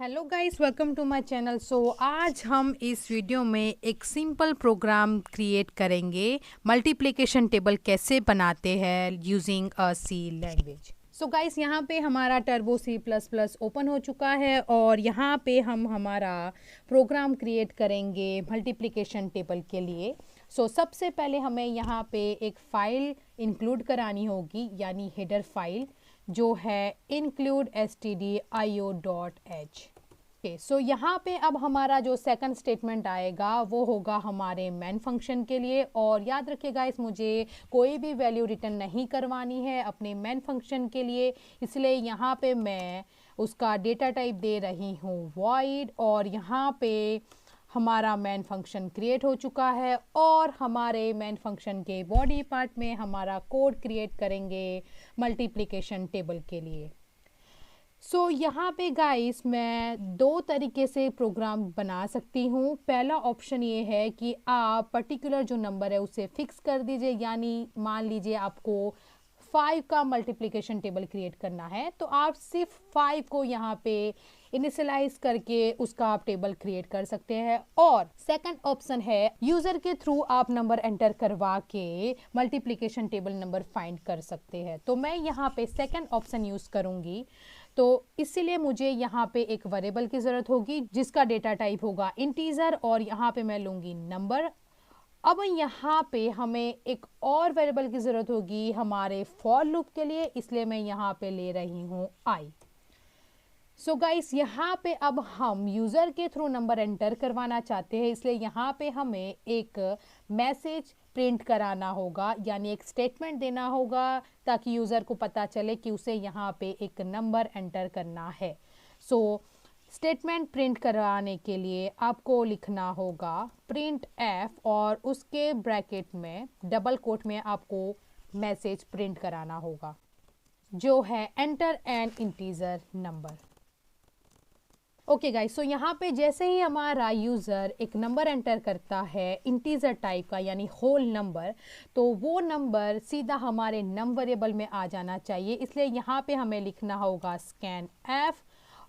Hello guys, welcome to my channel. आज हम इस वीडियो में एक सिंपल प्रोग्राम क्रिएट करेंगे। मल्टीप्लिकेशन टेबल कैसे बनाते हैं using a C language. So guys, यहाँ पे हमारा टर्बो C++ ओपन हो चुका है और यहाँ पे हम हमारा प्रोग्राम क्रिएट करेंगे मल्टीप्लिकेशन टेबल के लिए। सबसे पहले हमें यहाँ पे एक फ़ाइल इंक्लूड करानी होगी, यानी हेडर फाइल जो है include stdio.h। यहाँ पे अब हमारा जो सेकंड स्टेटमेंट आएगा वो होगा हमारे मेन फंक्शन के लिए। और याद रखिएगा इस मुझे कोई भी वैल्यू रिटर्न नहीं करवानी है अपने मेन फंक्शन के लिए, इसलिए यहाँ पे मैं उसका डेटा टाइप दे रही हूँ void। और यहाँ पे हमारा मेन फंक्शन क्रिएट हो चुका है और हमारे मेन फंक्शन के बॉडी पार्ट में हमारा कोड क्रिएट करेंगे मल्टीप्लिकेशन टेबल के लिए। यहाँ पे गाइस मैं दो तरीके से प्रोग्राम बना सकती हूँ। पहला ऑप्शन ये है कि आप पर्टिकुलर जो नंबर है उसे फिक्स कर दीजिए, यानी मान लीजिए आपको 5 का मल्टीप्लिकेशन टेबल क्रिएट करना है तो आप सिर्फ 5 को यहाँ पे इनिशियलाइज करके उसका आप टेबल क्रिएट कर सकते हैं। और सेकंड ऑप्शन है यूजर के थ्रू आप नंबर एंटर करवा के मल्टीप्लिकेशन टेबल नंबर फाइंड कर सकते हैं। तो मैं यहाँ पे सेकंड ऑप्शन यूज करूंगी। तो इसीलिए मुझे यहाँ पे एक वेरिएबल की ज़रूरत होगी जिसका डेटा टाइप होगा इंटीजर और यहाँ पे मैं लूँगी नंबर। अब यहाँ पे हमें एक और वेरिएबल की ज़रूरत होगी हमारे फॉर लूप के लिए, इसलिए मैं यहाँ पे ले रही हूँ i। गाइस, यहाँ पे अब हम यूज़र के थ्रू नंबर एंटर करवाना चाहते हैं, इसलिए यहाँ पे हमें एक मैसेज प्रिंट कराना होगा, यानी एक स्टेटमेंट देना होगा ताकि यूज़र को पता चले कि उसे यहाँ पे एक नंबर एंटर करना है। स्टेटमेंट प्रिंट कराने के लिए आपको लिखना होगा प्रिंट f और उसके ब्रैकेट में डबल कोट में आपको मैसेज प्रिंट कराना होगा जो है enter N integer number. Okay guys, यहाँ पे जैसे ही हमारा यूज़र एक नंबर एंटर करता है इंटीजर टाइप का यानी होल नंबर, तो वो नंबर सीधा हमारे नम वेरिएबल में आ जाना चाहिए। इसलिए यहाँ पे हमें लिखना होगा स्कैन f।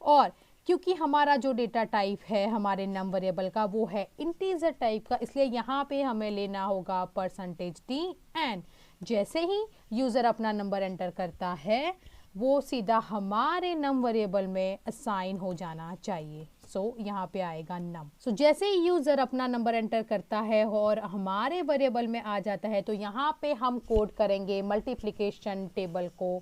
और क्योंकि हमारा जो डेटा टाइप है हमारे नम वेरिएबल का वो है इंटीजर टाइप का, इसलिए यहाँ पे हमें लेना होगा %d। एंड जैसे ही यूज़र अपना नंबर एंटर करता है वो सीधा हमारे नम वेरिएबल में असाइन हो जाना चाहिए। यहाँ पे आएगा नम। जैसे ही यूज़र अपना नंबर एंटर करता है और हमारे वेरिएबल में आ जाता है तो यहाँ पे हम कोड करेंगे मल्टीप्लिकेशन टेबल को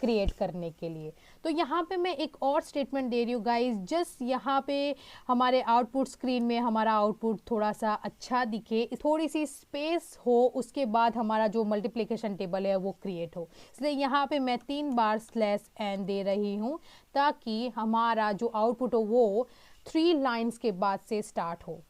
क्रिएट करने के लिए। तो यहाँ पे मैं एक और स्टेटमेंट दे रही हूँ गाइस, जस्ट यहाँ पे हमारे आउटपुट स्क्रीन में हमारा आउटपुट थोड़ा सा अच्छा दिखे, थोड़ी सी स्पेस हो, उसके बाद हमारा जो मल्टीप्लिकेशन टेबल है वो क्रिएट हो। इसलिए यहाँ पे मैं 3 बार /n दे रही हूँ ताकि हमारा जो आउटपुट हो वो 3 लाइन्स के बाद से स्टार्ट हो।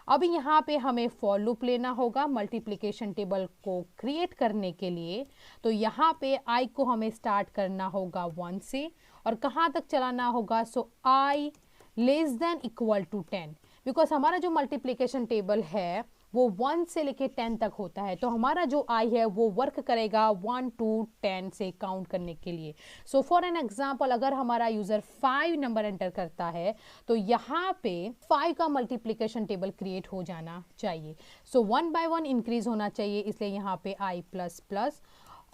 अब यहाँ पे हमें फॉर लूप लेना होगा मल्टीप्लिकेशन टेबल को क्रिएट करने के लिए। तो यहाँ पे i को हमें स्टार्ट करना होगा 1 से और कहाँ तक चलाना होगा, i < 10, बिकॉज हमारा जो मल्टीप्लिकेशन टेबल है वो 1 से लेके 10 तक होता है। तो हमारा जो i है वो वर्क करेगा 1 to 10 से काउंट करने के लिए। फॉर एन एग्जाम्पल, अगर हमारा यूज़र 5 नंबर एंटर करता है तो यहाँ पे 5 का मल्टीप्लिकेशन टेबल क्रिएट हो जाना चाहिए। 1 by 1 इंक्रीज होना चाहिए, इसलिए यहाँ पे i++।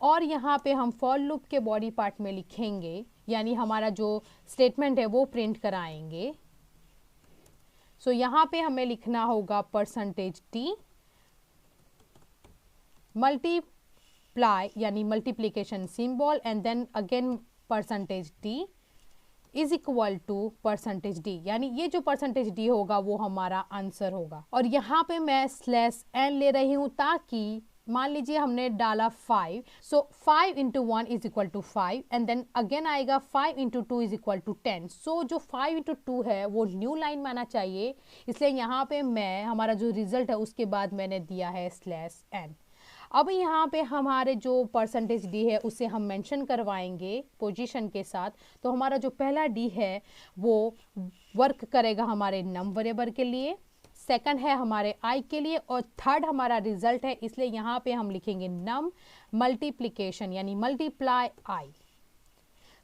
और यहाँ पे हम फॉर लूप के बॉडी पार्ट में लिखेंगे, यानी हमारा जो स्टेटमेंट है वो प्रिंट कराएंगे। यहाँ पे हमें लिखना होगा %d मल्टीप्लाई यानी multiplication symbol and then again %d is equal to %d, यानी ये जो %d होगा वो हमारा आंसर होगा। और यहाँ पे मैं /n ले रही हूँ ताकि मान लीजिए हमने डाला 5, 5 into 1 is equal to 5 and then again आएगा 5 into 2 इज इक्वल टू 10। जो 5 into 2 है वो न्यू लाइन में आना चाहिए, इसलिए यहाँ पे मैं हमारा जो रिजल्ट है उसके बाद मैंने दिया है /n। अब यहाँ पे हमारे जो %d है उसे हम मेंशन करवाएंगे पोजीशन के साथ। तो हमारा जो पहला d है वो वर्क करेगा हमारे नम वेरिएबल के लिए, सेकंड है हमारे i के लिए और थर्ड हमारा रिजल्ट है, इसलिए यहाँ पे हम लिखेंगे नम मल्टीप्लिकेशन यानी मल्टीप्लाई i।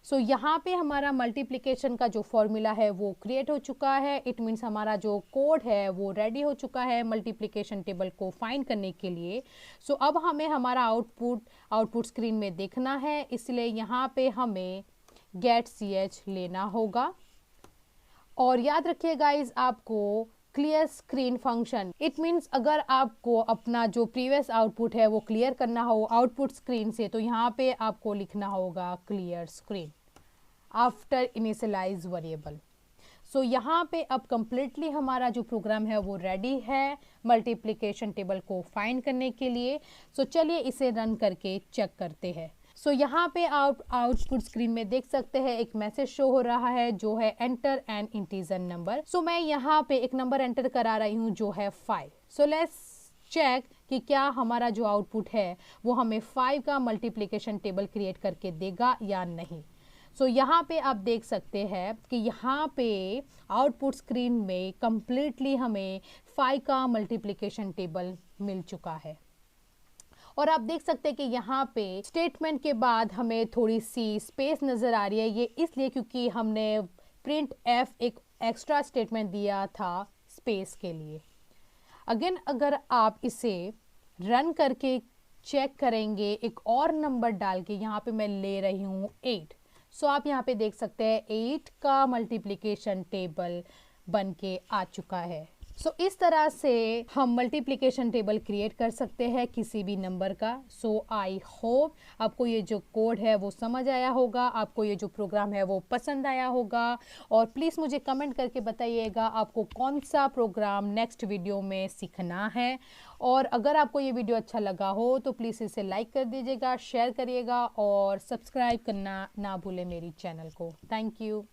सो यहाँ पे हमारा मल्टीप्लिकेशन का जो फॉर्मूला है वो क्रिएट हो चुका है। इट मीन्स हमारा जो कोड है वो रेडी हो चुका है मल्टीप्लिकेशन टेबल को फाइंड करने के लिए। सो अब हमें हमारा आउटपुट स्क्रीन में देखना है, इसलिए यहाँ पे हमें गेट ch लेना होगा। और याद रखिए गाइज, आपको clear screen function, it means अगर आपको अपना जो प्रीवियस आउटपुट है वो क्लियर करना हो आउटपुट स्क्रीन से, तो यहाँ पे आपको लिखना होगा clear screen after initialize variable. So यहाँ पे अब कम्प्लीटली हमारा जो प्रोग्राम है वो रेडी है मल्टीप्लिकेशन टेबल को फाइंड करने के लिए। सो चलिए इसे रन करके चेक करते हैं। सो यहाँ पे आप आउटपुट स्क्रीन में देख सकते हैं एक मैसेज शो हो रहा है जो है एंटर एन इंटीजर नंबर। सो मैं यहाँ पे एक नंबर एंटर करा रही हूँ जो है 5। सो लेट्स चेक कि क्या हमारा जो आउटपुट है वो हमें 5 का मल्टीप्लिकेशन टेबल क्रिएट करके देगा या नहीं। सो यहाँ पे आप देख सकते हैं कि यहाँ पे आउटपुट स्क्रीन में कम्प्लीटली हमें 5 का मल्टीप्लिकेशन टेबल मिल चुका है। और आप देख सकते हैं कि यहाँ पे स्टेटमेंट के बाद हमें थोड़ी सी स्पेस नज़र आ रही है। ये इसलिए क्योंकि हमने प्रिंट एफ एक एक्स्ट्रा स्टेटमेंट दिया था स्पेस के लिए। अगेन अगर आप इसे रन करके चेक करेंगे एक और नंबर डाल के, यहाँ पे मैं ले रही हूँ 8। सो आप यहाँ पे देख सकते हैं 8 का मल्टीप्लिकेशन टेबल बन के आ चुका है। सो इस तरह से हम मल्टीप्लिकेशन टेबल क्रिएट कर सकते हैं किसी भी नंबर का। सो आई होप आपको ये जो कोड है वो समझ आया होगा, आपको ये जो प्रोग्राम है वो पसंद आया होगा। और प्लीज़ मुझे कमेंट करके बताइएगा आपको कौन सा प्रोग्राम नेक्स्ट वीडियो में सीखना है। और अगर आपको ये वीडियो अच्छा लगा हो तो प्लीज़ इसे लाइक कर दीजिएगा, शेयर करिएगा और सब्सक्राइब करना ना भूलें मेरी चैनल को। Thank you.